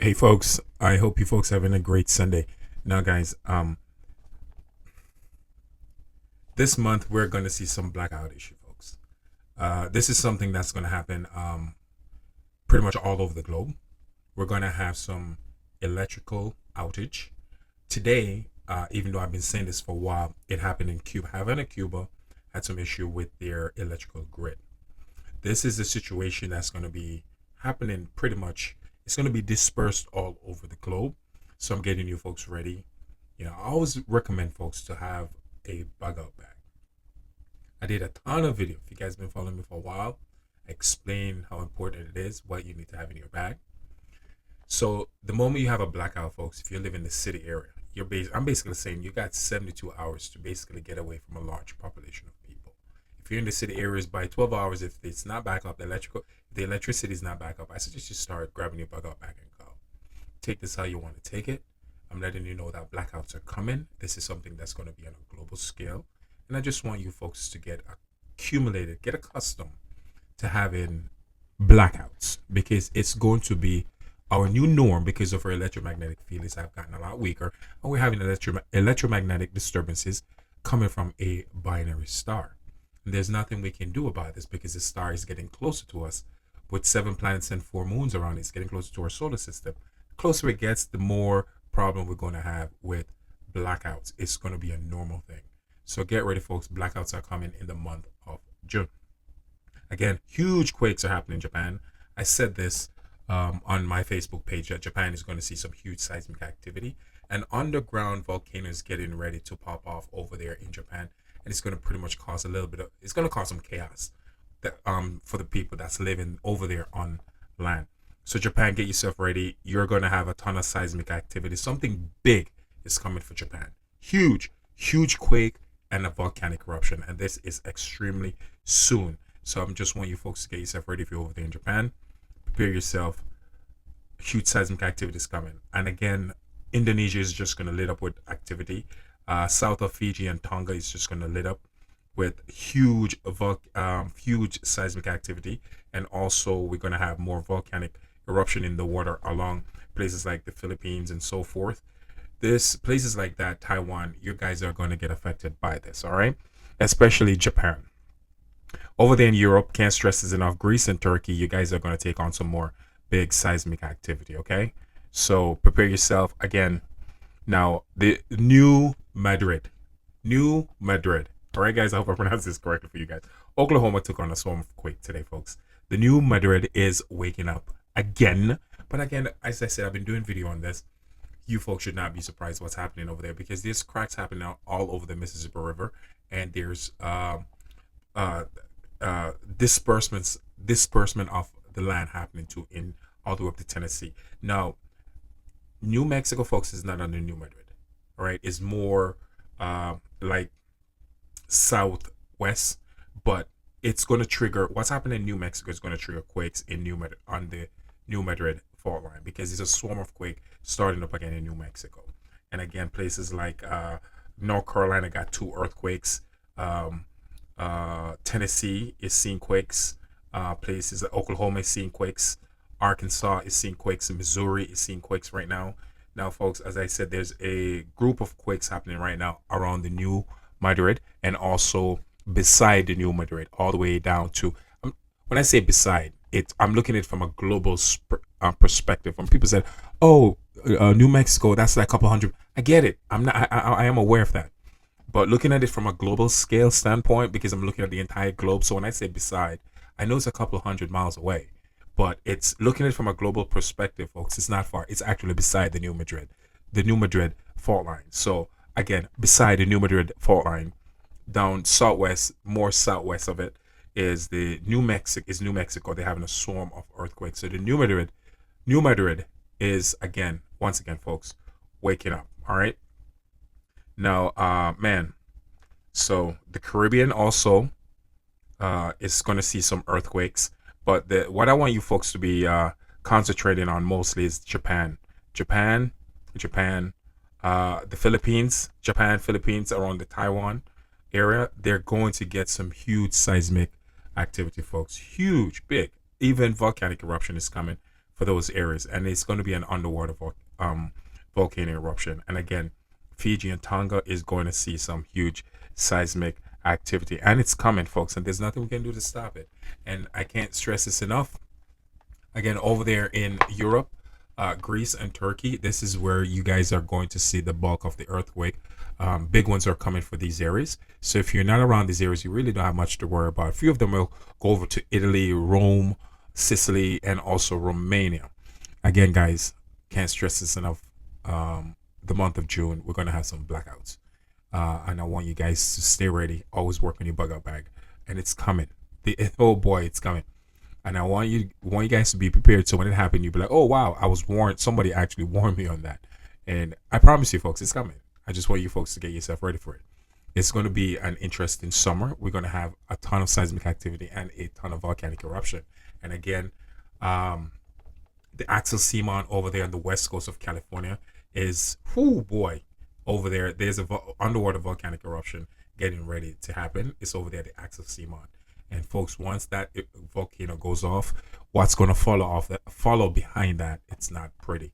Hey folks, I hope you folks having a great Sunday. Now guys, this month we're going to see some blackout issue folks. This is something that's going to happen pretty much all over the globe. We're going to have some electrical outage. Today, even though I've been saying this for a while, it happened in Cuba. Havana, Cuba had some issue with their electrical grid. This is a situation that's going to be happening pretty much. It's going to be dispersed all over the globe. So I'm getting you folks ready. I always recommend folks to have a bug out bag. I did a ton of video. If you guys been following me for a while, I explain how important it is, what you need to have in your bag. So the moment you have a blackout, folks, if you live in the city area, I'm basically saying you got 72 hours to basically get away from a large population of people. If you're in the city areas, by 12 hours, if it's not back up, if the electricity is not back up, I suggest you start grabbing your bug out bag and go. Take this how you want to take it. I'm letting you know that blackouts are coming. This is something that's going to be on a global scale. And I just want you folks to get accustomed to having blackouts, because it's going to be our new norm because of our electromagnetic fields have gotten a lot weaker, and we're having electromagnetic disturbances coming from a binary star. And there's nothing we can do about this because the star is getting closer to us with 7 planets and 4 moons around it. It's getting closer to our solar system. The closer it gets, the more problem we're going to have with blackouts. It's going to be a normal thing. So get ready, folks. Blackouts are coming in the month of June. Again, huge quakes are happening in Japan. I said this on my Facebook page that Japan is going to see some huge seismic activity. An underground volcano is getting ready to pop off over there in Japan, and it's going to pretty much cause it's going to cause some chaos for the people that's living over there on land. So Japan, get yourself ready. You're going to have a ton of seismic activity. Something big is coming for Japan. Huge quake and a volcanic eruption, and this is extremely soon. So I'm just want you folks to get yourself ready if you're over there in Japan. Prepare yourself. Huge seismic activity is coming. And again, Indonesia is just going to lit up with activity. South of Figi and Tonga is just going to lit up with huge seismic activity. And also we're going to have more volcanic eruption in the water along places like the Philippines and so forth. Places like that, Taiwan, you guys are going to get affected by this, all right? Especially Japan. Over there in Europe, can't stress this enough, Greece and Turkey, you guys are going to take on some more big seismic activity, okay? So prepare yourself. Again, now the New Madrid. All right, guys, I hope I pronounced this correctly for you guys. Oklahoma took on a storm of quake today, folks. The New Madrid is waking up again. But again, as I said, I've been doing video on this. You folks should not be surprised what's happening over there, because there's cracks happening now all over the Mississippi River, and there's disbursement of the land happening in all the way up to Tennessee. Now, New Mexico, folks, is not under New Madrid. All right, it's more like southwest, but it's going to trigger what's happening in New Mexico is going to trigger quakes in on the New Madrid fault line, because there's a swarm of quake starting up again in New Mexico. And again, places like North Carolina got 2 earthquakes. Tennessee is seeing quakes. Places like Oklahoma is seeing quakes. Arkansas is seeing quakes. Missouri is seeing quakes right now. Now, folks, as I said, there's a group of quakes happening right now around the New Madrid and also beside the New Madrid, all the way down to, when I say beside, I'm looking at it from a global perspective. When people said, "Oh, New Mexico, that's like a couple hundred," I get it. I am aware of that. But looking at it from a global scale standpoint, because I'm looking at the entire globe, so when I say beside, I know it's a couple hundred miles away. But it's looking at it from a global perspective, folks. It's not far. It's actually beside the New Madrid fault line. So again, beside the New Madrid fault line, down southwest, more southwest of it, is New Mexico. They're having a swarm of earthquakes. So the New Madrid is once again, folks, waking up. All right. Now, man, so the Caribbean also is going to see some earthquakes. But what I want you folks to be concentrating on mostly is Japan, the Philippines, Philippines around the Taiwan area. They're going to get some huge seismic activity, folks. Huge, big. Even volcanic eruption is coming for those areas, and it's going to be an underwater volcano eruption. And again, Fiji and Tonga is going to see some huge seismic activity, and it's coming, folks. And there's nothing we can do to stop it. And I can't stress this enough. Again, over there in Europe, Greece and Turkey, this is where you guys are going to see the bulk of the earthquake. Big ones are coming for these areas. So if you're not around these areas, you really don't have much to worry about. A few of them will go over to Italy, Rome, Sicily, and also Romania. Again, guys, can't stress this enough. The month of June, we're going to have some blackouts. And I want you guys to stay ready. Always work on your bug out bag. And it's coming. Oh boy, it's coming. And I want you guys to be prepared, so when it happened, you'll be like, oh wow, I was warned. Somebody actually warned me on that. And I promise you, folks, it's coming. I just want you folks to get yourself ready for it. It's going to be an interesting summer. We're going to have a ton of seismic activity and a ton of volcanic eruption. And again, the Axel Seamon over there on the west coast of California is, oh boy, over there. There's a underwater volcanic eruption getting ready to happen. It's over there, the Axel Seamon. And folks, once that volcano goes off, what's going to follow behind that, it's not pretty.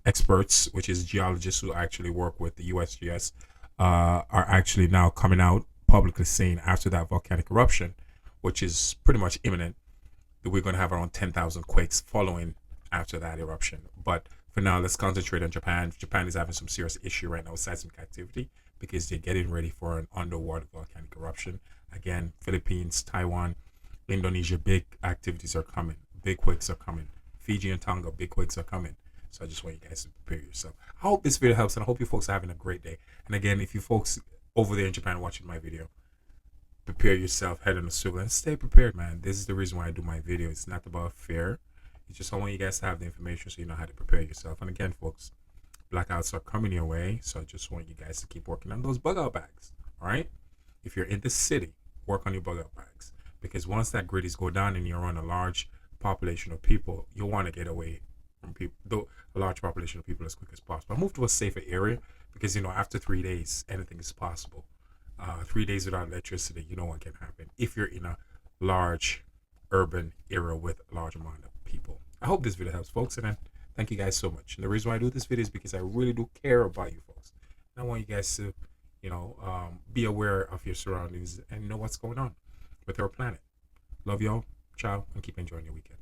Experts, which is geologists who actually work with the USGS, are actually now coming out publicly saying after that volcanic eruption, which is pretty much imminent, that we're going to have around 10,000 quakes following after that eruption. But for now, let's concentrate on Japan. Japan is having some serious issue right now with seismic activity because they're getting ready for an underwater volcanic eruption. Again, Philippines, Taiwan, Indonesia, big activities are coming. Big quakes are coming. Fiji and Tonga, big quakes are coming. So I just want you guys to prepare yourself. I hope this video helps, and I hope you folks are having a great day. And again, if you folks over there in Japan watching my video, prepare yourself, head on the swivel, and stay prepared, man. This is the reason why I do my video. It's not about fear. It's just I want you guys to have the information so you know how to prepare yourself. And again, folks, blackouts are coming your way. So I just want you guys to keep working on those bug out bags. All right? If you're in the city, work on your bug out bags. Because once that grid is go down and you're on a large population of people, you'll want to get away from people, though a large population of people, as quick as possible. Move to a safer area because, you know, after 3 days, anything is possible. 3 days without electricity, you know what can happen if you're in a large urban area with a large amount of people. I hope this video helps, folks, and then thank you guys so much. And the reason why I do this video is because I really do care about you folks. And I want you guys to, you know, be aware of your surroundings and know what's going on with our planet. Love y'all. Ciao, and keep enjoying your weekend.